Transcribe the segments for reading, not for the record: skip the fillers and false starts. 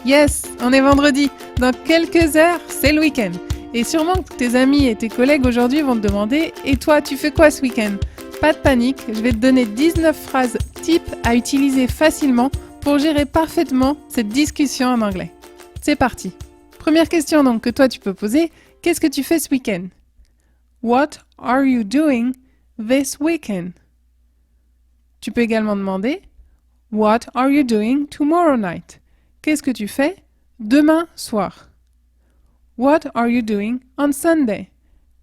Yes, on est vendredi. Dans quelques heures, c'est le week-end. Et sûrement que tes amis et tes collègues aujourd'hui vont te demander « Et toi, tu fais quoi ce week-end ?» Pas de panique, je vais te donner 19 phrases types à utiliser facilement pour gérer parfaitement cette discussion en anglais. C'est parti. Première question donc que toi tu peux poser, qu'est-ce que tu fais ce week-end? What are you doing this weekend? Tu peux également demander What are you doing tomorrow night? Qu'est-ce que tu fais demain soir? What are you doing on Sunday?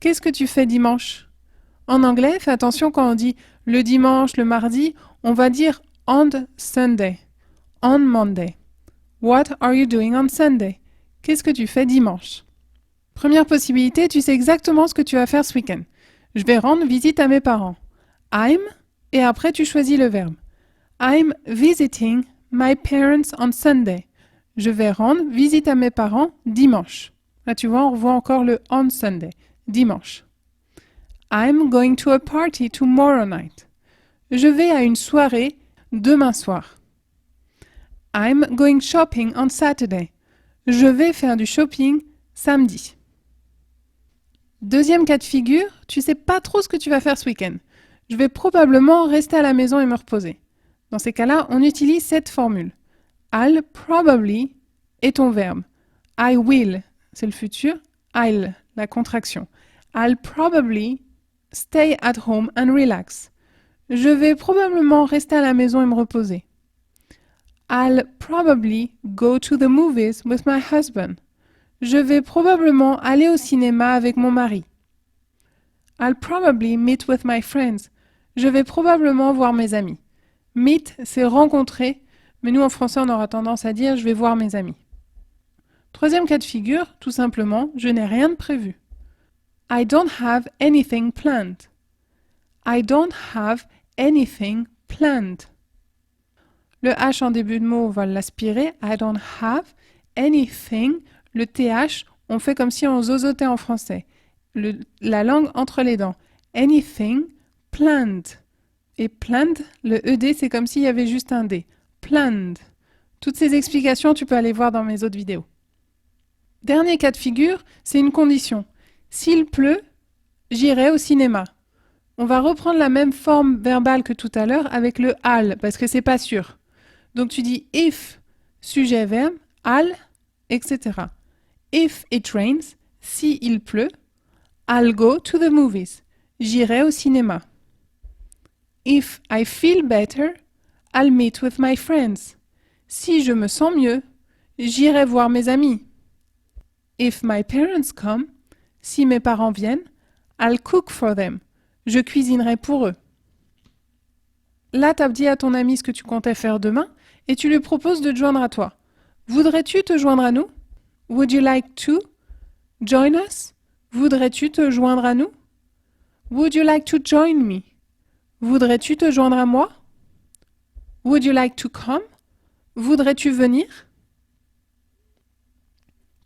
Qu'est-ce que tu fais dimanche? En anglais, fais attention quand on dit le dimanche, le mardi, on va dire on Sunday, on Monday. What are you doing on Sunday? Qu'est-ce que tu fais dimanche? Première possibilité, tu sais exactement ce que tu vas faire ce week-end. Je vais rendre visite à mes parents. I'm, et après tu choisis le verbe. I'm visiting my parents on Sunday. Je vais rendre visite à mes parents dimanche. Là, tu vois, on revoit encore le on Sunday, dimanche. I'm going to a party tomorrow night. Je vais à une soirée demain soir. I'm going shopping on Saturday. Je vais faire du shopping samedi. Deuxième cas de figure, tu sais pas trop ce que tu vas faire ce week-end. Je vais probablement rester à la maison et me reposer. Dans ces cas-là, on utilise cette formule. I'll probably est ton verbe. I will, c'est le futur. I'll, la contraction. I'll probably stay at home and relax. Je vais probablement rester à la maison et me reposer. I'll probably go to the movies with my husband. Je vais probablement aller au cinéma avec mon mari. I'll probably meet with my friends. Je vais probablement voir mes amis. Meet, c'est rencontrer, mais nous en français on aura tendance à dire je vais voir mes amis. Troisième cas de figure, tout simplement, je n'ai rien de prévu. I don't have anything planned. I don't have anything planned. Le H en début de mot, on va l'aspirer. I don't have anything. Le TH, on fait comme si on zozotait en français. La langue entre les dents. Anything planned. Et planned, le ED, c'est comme s'il y avait juste un D. Planned. Toutes ces explications, tu peux aller voir dans mes autres vidéos. Dernier cas de figure, c'est une condition. S'il pleut, j'irai au cinéma. On va reprendre la même forme verbale que tout à l'heure avec le I'll, parce que c'est pas sûr. Donc tu dis if, sujet, verbe, I'll, etc. If it rains, si il pleut, I'll go to the movies. J'irai au cinéma. If I feel better, I'll meet with my friends. Si je me sens mieux, j'irai voir mes amis. If my parents come, si mes parents viennent, I'll cook for them. Je cuisinerai pour eux. Là, tu as dit à ton ami ce que tu comptais faire demain et tu lui proposes de te joindre à toi. Voudrais-tu te joindre à nous? Would you like to join us? Voudrais-tu te joindre à nous? Would you like to join me? Voudrais-tu te joindre à moi? Would you like to come? Voudrais-tu venir?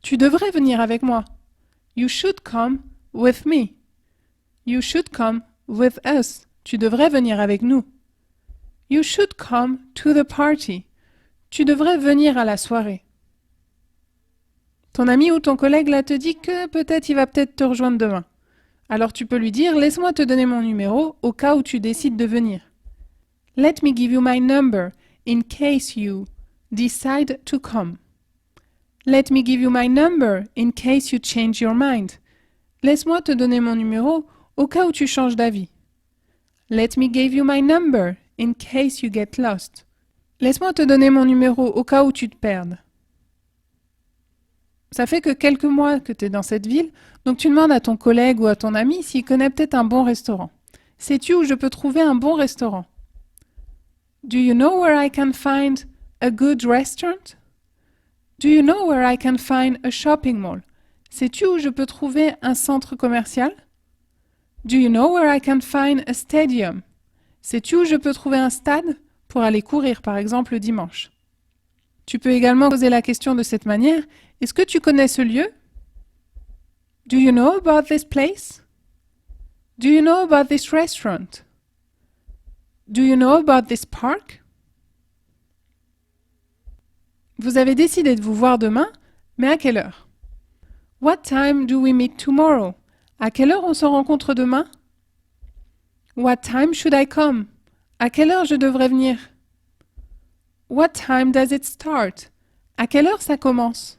Tu devrais venir avec moi. You should come with me. You should come with us. Tu devrais venir avec nous. You should come to the party. Tu devrais venir à la soirée. Ton ami ou ton collègue là te dit que peut-être il va peut-être te rejoindre demain. Alors tu peux lui dire « Laisse-moi te donner mon numéro au cas où tu décides de venir. » Let me give you my number in case you decide to come. Let me give you my number in case you change your mind. Laisse-moi te donner mon numéro au cas où tu changes d'avis. Let me give you my number in case you get lost. Laisse-moi te donner mon numéro au cas où tu te perdes. Ça fait que quelques mois que tu es dans cette ville, donc tu demandes à ton collègue ou à ton ami s'il connaît peut-être un bon restaurant. Sais-tu où je peux trouver un bon restaurant? Do you know where I can find a good restaurant? Do you know where I can find a shopping mall? Sais-tu où je peux trouver un centre commercial? Do you know where I can find a stadium? Sais-tu où je peux trouver un stade pour aller courir, par exemple, le dimanche? Tu peux également poser la question de cette manière. Est-ce que tu connais ce lieu? Do you know about this place? Do you know about this restaurant? Do you know about this park? Vous avez décidé de vous voir demain, mais à quelle heure? What time do we meet tomorrow? À quelle heure on se rencontre demain? What time should I come? À quelle heure je devrais venir? What time does it start? À quelle heure ça commence?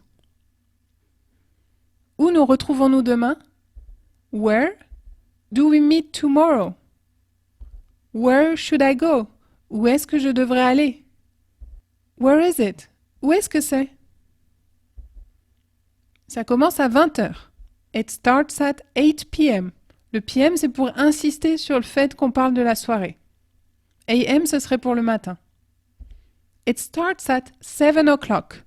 Où nous retrouvons-nous demain? Where do we meet tomorrow? Where should I go? Où est-ce que je devrais aller? Where is it? Où est-ce que c'est? Ça commence à 20 heures. It starts at 8 p.m. Le PM, c'est pour insister sur le fait qu'on parle de la soirée. AM, ce serait pour le matin. It starts at 7 o'clock.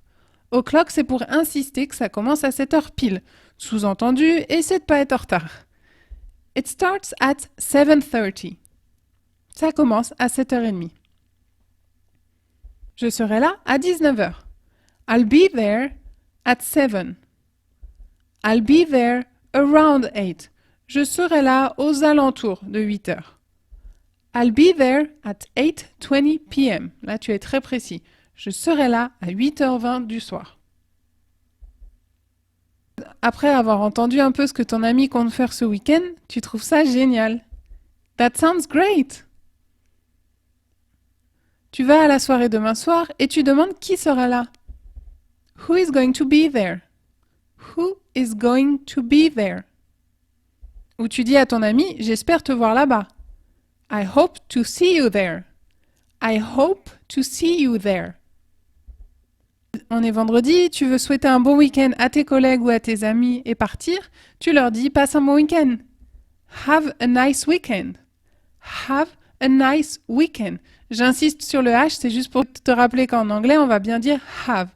O'clock, c'est pour insister que ça commence à 7 heures pile. Sous-entendu, essaie de pas être en retard. It starts at 7:30. Ça commence à 7h30. Je serai là à 19h. I'll be there at 7. I'll be there around 8. Je serai là aux alentours de 8h. I'll be there at 8:20 p.m. Là, tu es très précis. Je serai là à 8h20 du soir. Après avoir entendu un peu ce que ton ami compte faire ce week-end, tu trouves ça génial. That sounds great! Tu vas à la soirée demain soir et tu demandes qui sera là. Who is going to be there? Who is going to be there? Ou tu dis à ton ami, j'espère te voir là-bas. I hope to see you there. I hope to see you there. On est vendredi, tu veux souhaiter un bon week-end à tes collègues ou à tes amis et partir, tu leur dis passe un bon week-end. Have a nice weekend. Have a nice weekend. J'insiste sur le H, c'est juste pour te rappeler qu'en anglais, on va bien dire have.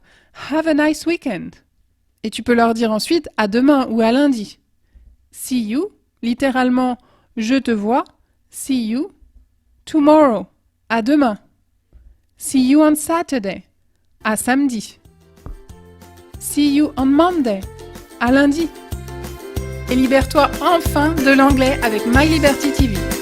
Have a nice weekend. Et tu peux leur dire ensuite à demain ou à lundi. See you, littéralement je te vois. See you tomorrow. À demain. See you on Saturday. À samedi. See you on Monday. À lundi. Et libère-toi enfin de l'anglais avec My Liberty TV.